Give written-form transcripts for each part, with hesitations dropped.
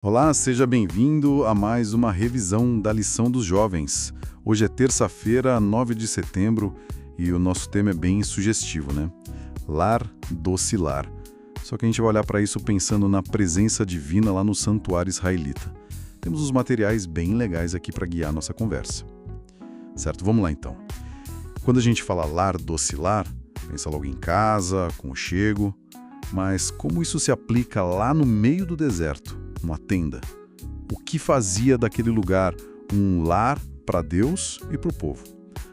Olá, seja bem-vindo a mais uma revisão da lição dos jovens. Hoje é terça-feira, 9 de setembro, e o nosso tema é bem sugestivo, né? Lar, doce lar. Só que a gente vai olhar para isso pensando na presença divina lá no santuário israelita. Temos os materiais bem legais aqui para guiar a nossa conversa. Certo, vamos lá então. Quando a gente fala lar, doce lar, pensa logo em casa, aconchego, mas como isso se aplica lá no meio do deserto? Uma tenda. O que fazia daquele lugar um lar para Deus e para o povo?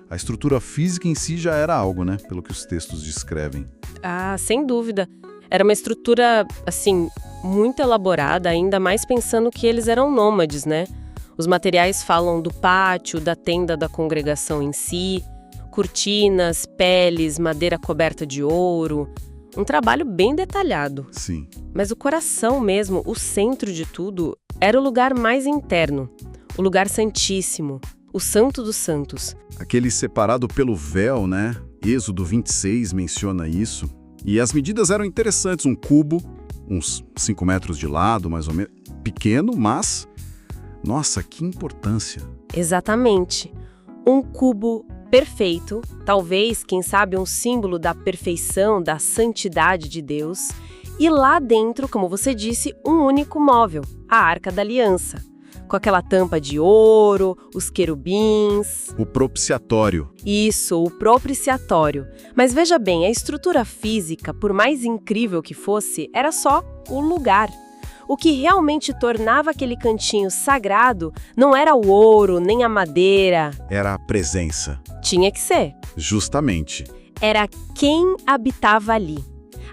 A estrutura física em si já era algo, né? Pelo que os textos descrevem. Ah, sem dúvida. Era uma estrutura, assim, muito elaborada, ainda mais pensando que eles eram nômades, né? Os materiais falam do pátio, da tenda da congregação em si, cortinas, peles, madeira coberta de ouro. Um trabalho bem detalhado. Sim. Mas o coração mesmo, o centro de tudo, era o lugar mais interno, o lugar santíssimo, o Santo dos Santos. Aquele separado pelo véu, né? Êxodo 26 menciona isso. E as medidas eram interessantes, um cubo, uns 5 metros de lado, mais ou menos. Pequeno, mas... Nossa, que importância. Exatamente. Um cubo perfeito, talvez, quem sabe, um símbolo da perfeição, da santidade de Deus. E lá dentro, como você disse, um único móvel, a Arca da Aliança. Com aquela tampa de ouro, os querubins... O propiciatório. Isso, o propiciatório. Mas veja bem, a estrutura física, por mais incrível que fosse, era só o lugar. O que realmente tornava aquele cantinho sagrado não era o ouro, nem a madeira. Era a presença. Tinha que ser. Justamente. Era quem habitava ali.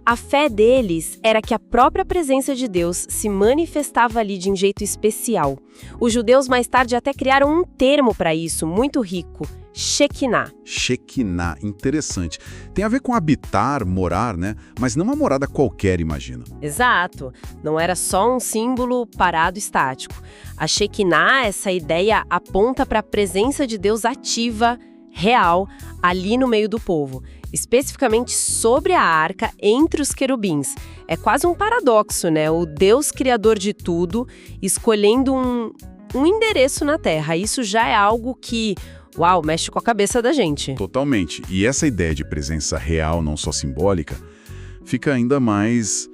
A fé deles era que a própria presença de Deus se manifestava ali de um jeito especial. Os judeus mais tarde até criaram um termo para isso, muito rico, Shekinah. Shekinah, interessante. Tem a ver com habitar, morar, né? Mas não uma morada qualquer, imagina. Exato. Não era só um símbolo parado estático. A Shekinah, essa ideia, aponta para a presença de Deus ativa, real, ali no meio do povo. Especificamente sobre a arca, entre os querubins. É quase um paradoxo, né? O Deus criador de tudo, escolhendo um endereço na Terra. Isso já é algo que, uau, mexe com a cabeça da gente. Totalmente. E essa ideia de presença real, não só simbólica, fica ainda mais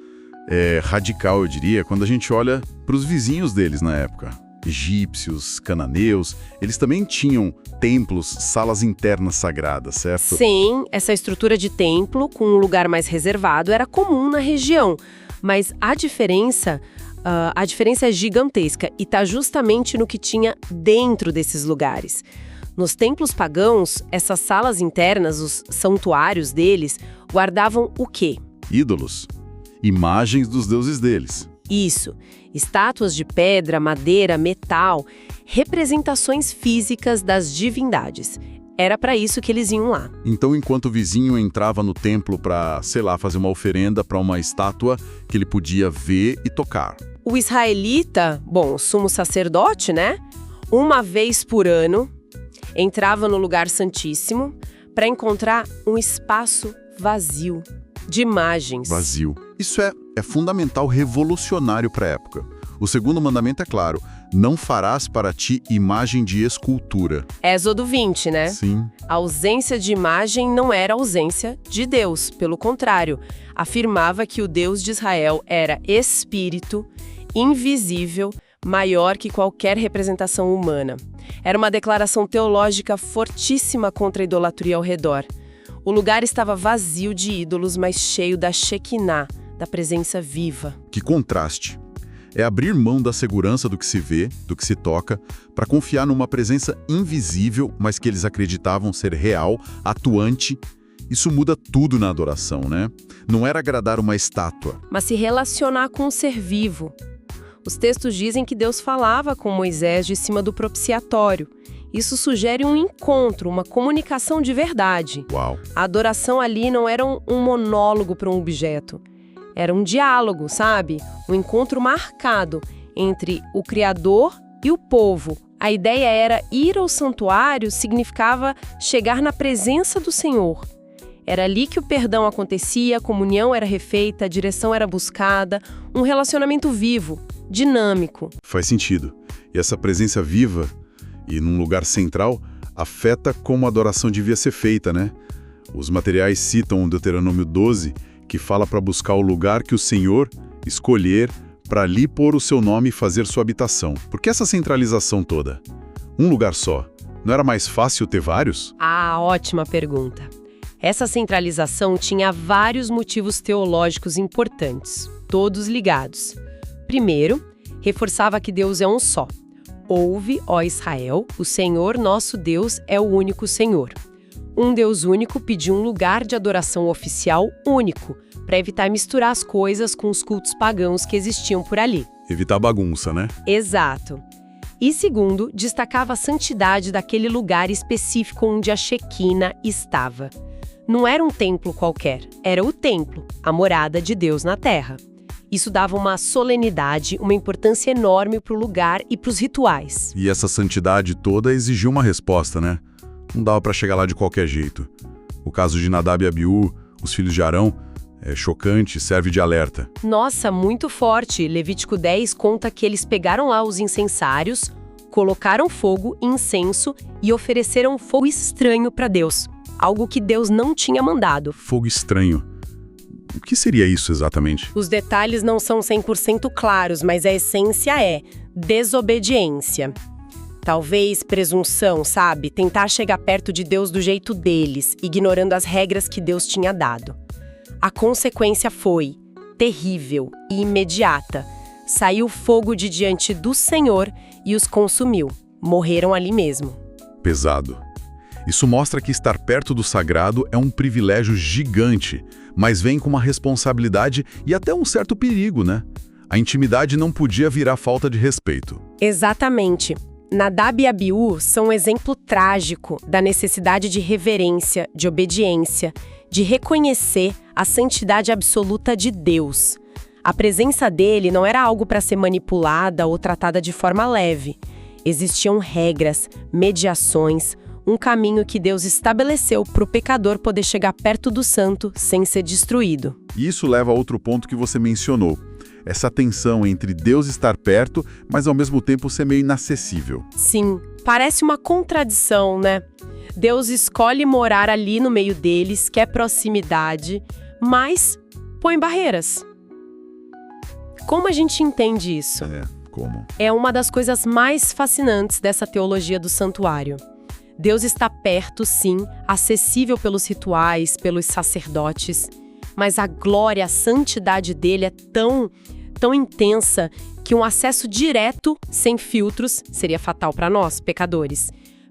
radical, eu diria, quando a gente olha para os vizinhos deles na época. Egípcios, cananeus, eles também tinham templos, salas internas sagradas, certo? Sim, essa estrutura de templo, com um lugar mais reservado, era comum na região. Mas a diferença é gigantesca e está justamente no que tinha dentro desses lugares. Nos templos pagãos, essas salas internas, os santuários deles, guardavam o quê? Ídolos. Imagens dos deuses deles. Isso. Estátuas de pedra, madeira, metal, representações físicas das divindades. Era para isso que eles iam lá. Então, enquanto o vizinho entrava no templo para, sei lá, fazer uma oferenda para uma estátua que ele podia ver e tocar. O israelita, bom, o sumo sacerdote, né? Uma vez por ano, entrava no lugar santíssimo para encontrar um espaço vazio de imagens. Vazio. Isso é fundamental, revolucionário para a época. O segundo mandamento é claro, não farás para ti imagem de escultura. Êxodo 20, né? Sim. A ausência de imagem não era ausência de Deus, pelo contrário, afirmava que o Deus de Israel era espírito, invisível, maior que qualquer representação humana. Era uma declaração teológica fortíssima contra a idolatria ao redor. O lugar estava vazio de ídolos, mas cheio da Shekinah, da presença viva. Que contraste! É abrir mão da segurança do que se vê, do que se toca, para confiar numa presença invisível, mas que eles acreditavam ser real, atuante. Isso muda tudo na adoração, né? Não era agradar uma estátua. Mas se relacionar com um ser vivo. Os textos dizem que Deus falava com Moisés de cima do propiciatório. Isso sugere um encontro, uma comunicação de verdade. Uau! A adoração ali não era um monólogo para um objeto. Era um diálogo, sabe? Um encontro marcado entre o Criador e o povo. A ideia era ir ao santuário significava chegar na presença do Senhor. Era ali que o perdão acontecia, a comunhão era refeita, a direção era buscada, um relacionamento vivo, dinâmico. Faz sentido. E essa presença viva, e num lugar central, afeta como a adoração devia ser feita, né? Os materiais citam o Deuteronômio 12, que fala para buscar o lugar que o Senhor escolher para ali pôr o seu nome e fazer sua habitação. Por que essa centralização toda? Um lugar só. Não era mais fácil ter vários? Ah, ótima pergunta. Essa centralização tinha vários motivos teológicos importantes, todos ligados. Primeiro, reforçava que Deus é um só. Ouve, ó Israel, o Senhor nosso Deus é o único Senhor. Um Deus único pediu um lugar de adoração oficial único, para evitar misturar as coisas com os cultos pagãos que existiam por ali. Evitar bagunça, né? Exato. E segundo, destacava a santidade daquele lugar específico onde a Shequina estava. Não era um templo qualquer, era o templo, a morada de Deus na terra. Isso dava uma solenidade, uma importância enorme para o lugar e para os rituais. E essa santidade toda exigiu uma resposta, né? Não dava para chegar lá de qualquer jeito. O caso de Nadab e Abiú, os filhos de Arão, é chocante, serve de alerta. Nossa, muito forte. Levítico 10 conta que eles pegaram lá os incensários, colocaram fogo, incenso e ofereceram fogo estranho para Deus. Algo que Deus não tinha mandado. Fogo estranho. O que seria isso exatamente? Os detalhes não são 100% claros, mas a essência é desobediência. Talvez presunção, sabe? Tentar chegar perto de Deus do jeito deles, ignorando as regras que Deus tinha dado. A consequência foi terrível e imediata. Saiu fogo de diante do Senhor e os consumiu. Morreram ali mesmo. Pesado. Isso mostra que estar perto do sagrado é um privilégio gigante, mas vem com uma responsabilidade e até um certo perigo, né? A intimidade não podia virar falta de respeito. Exatamente. Nadab e Abiú são um exemplo trágico da necessidade de reverência, de obediência, de reconhecer a santidade absoluta de Deus. A presença dele não era algo para ser manipulada ou tratada de forma leve. Existiam regras, mediações, um caminho que Deus estabeleceu para o pecador poder chegar perto do santo sem ser destruído. E isso leva a outro ponto que você mencionou. Essa tensão entre Deus estar perto, mas ao mesmo tempo ser meio inacessível. Sim, parece uma contradição, né? Deus escolhe morar ali no meio deles, quer proximidade, mas põe barreiras. Como a gente entende isso? Como? É uma das coisas mais fascinantes dessa teologia do santuário. Deus está perto, sim, acessível pelos rituais, pelos sacerdotes, mas a glória, a santidade dele é tão intensa que um acesso direto, sem filtros, seria fatal para nós, pecadores.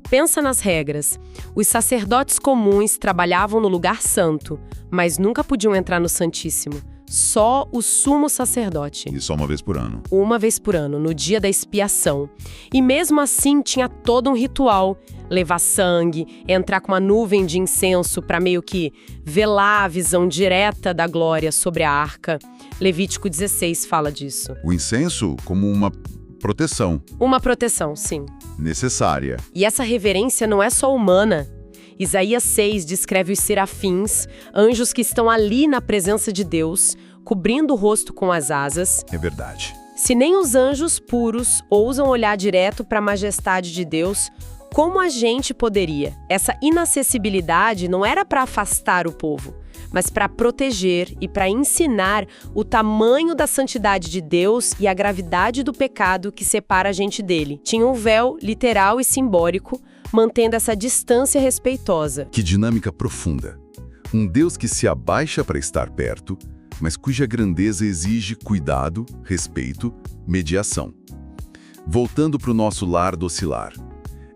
Pensa nas regras. Os sacerdotes comuns trabalhavam no lugar santo, mas nunca podiam entrar no Santíssimo. Só o sumo sacerdote. E só uma vez por ano. Uma vez por ano, no dia da expiação. E mesmo assim tinha todo um ritual. Levar sangue, entrar com uma nuvem de incenso para meio que velar a visão direta da glória sobre a arca. Levítico 16 fala disso. O incenso como uma proteção. Uma proteção, sim. Necessária. E essa reverência não é só humana. Isaías 6 descreve os serafins, anjos que estão ali na presença de Deus, cobrindo o rosto com as asas. É verdade. Se nem os anjos puros ousam olhar direto para a majestade de Deus, como a gente poderia? Essa inacessibilidade não era para afastar o povo, mas para proteger e para ensinar o tamanho da santidade de Deus e a gravidade do pecado que separa a gente dele. Tinha um véu literal e simbólico, mantendo essa distância respeitosa. Que dinâmica profunda. Um Deus que se abaixa para estar perto, mas cuja grandeza exige cuidado, respeito, mediação. Voltando para o nosso lar docilar.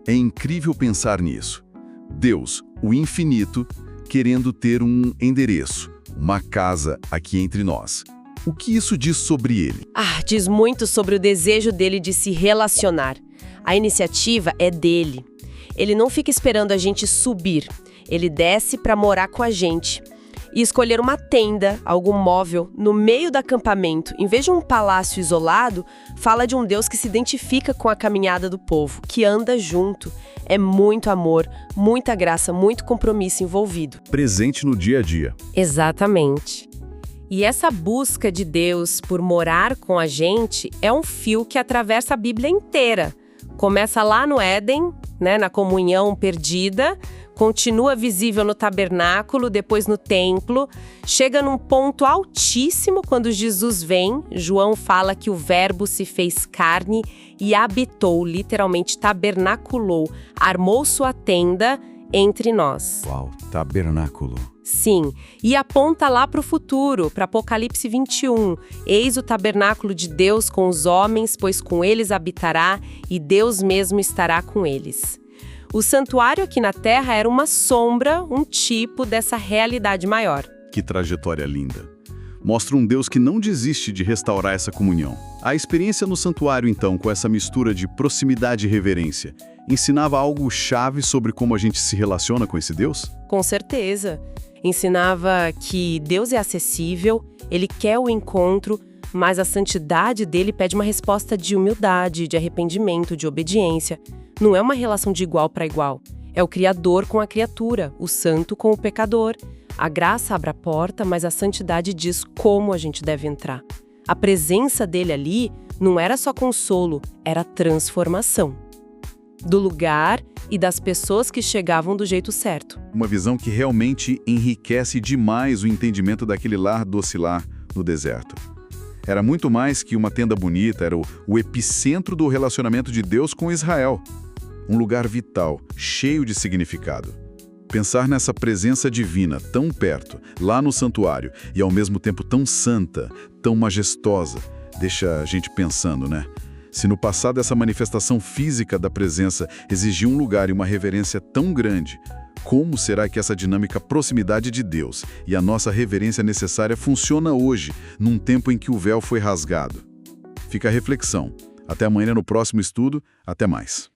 É incrível pensar nisso. Deus, o infinito, querendo ter um endereço, uma casa aqui entre nós. O que isso diz sobre ele? Diz muito sobre o desejo dele de se relacionar. A iniciativa é dele. Ele não fica esperando a gente subir. Ele desce para morar com a gente. e escolher uma tenda, algum móvel, no meio do acampamento, em vez de um palácio isolado, fala de um Deus que se identifica com a caminhada do povo, que anda junto. É muito amor, muita graça, muito compromisso envolvido. Presente no dia a dia. Exatamente. E essa busca de Deus por morar com a gente é um fio que atravessa a Bíblia inteira. Começa lá no Éden, né, na comunhão perdida, continua visível no tabernáculo, depois no templo, chega num ponto altíssimo quando Jesus vem. João fala que o Verbo se fez carne e habitou, literalmente tabernaculou, armou sua tenda entre nós. Uau, tabernáculo. Sim, e aponta lá para o futuro, para Apocalipse 21. Eis o tabernáculo de Deus com os homens, pois com eles habitará e Deus mesmo estará com eles. O santuário aqui na Terra era uma sombra, um tipo dessa realidade maior. Que trajetória linda. Mostra um Deus que não desiste de restaurar essa comunhão. A experiência no santuário, então, com essa mistura de proximidade e reverência, ensinava algo chave sobre como a gente se relaciona com esse Deus? Com certeza. Ensinava que Deus é acessível, Ele quer o encontro, mas a santidade dele pede uma resposta de humildade, de arrependimento, de obediência. Não é uma relação de igual para igual. É o Criador com a criatura, o santo com o pecador. A graça abre a porta, mas a santidade diz como a gente deve entrar. A presença dele ali não era só consolo, era transformação. Do lugar e das pessoas que chegavam do jeito certo. Uma visão que realmente enriquece demais o entendimento daquele lar docilar no deserto. Era muito mais que uma tenda bonita, era o epicentro do relacionamento de Deus com Israel. Um lugar vital, cheio de significado. Pensar nessa presença divina tão perto, lá no santuário, e ao mesmo tempo tão santa, tão majestosa, deixa a gente pensando, né? Se no passado essa manifestação física da presença exigia um lugar e uma reverência tão grande, como será que essa dinâmica proximidade de Deus e a nossa reverência necessária funciona hoje, num tempo em que o véu foi rasgado? Fica a reflexão. Até amanhã no próximo estudo. Até mais.